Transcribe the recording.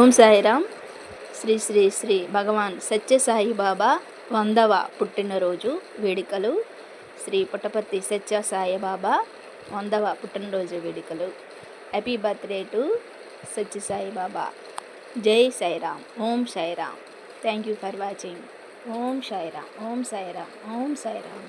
ఓం సాయిరామ్. శ్రీ శ్రీ శ్రీ భగవాన్ సత్యసాయి బాబా 100వ పుట్టినరోజు వేడుకలు. శ్రీ పుట్టపర్తి సత్యసాయి బాబా 100వ పుట్టినరోజు వేడుకలు. Happy birthday to Sathya Sai Baba. జై సాయిరామ్. ఓం Sairam. Thank you for watching. ఓం సాయిరామ్. ఓం సాయిరామ్. ఓం సాయిరామ్.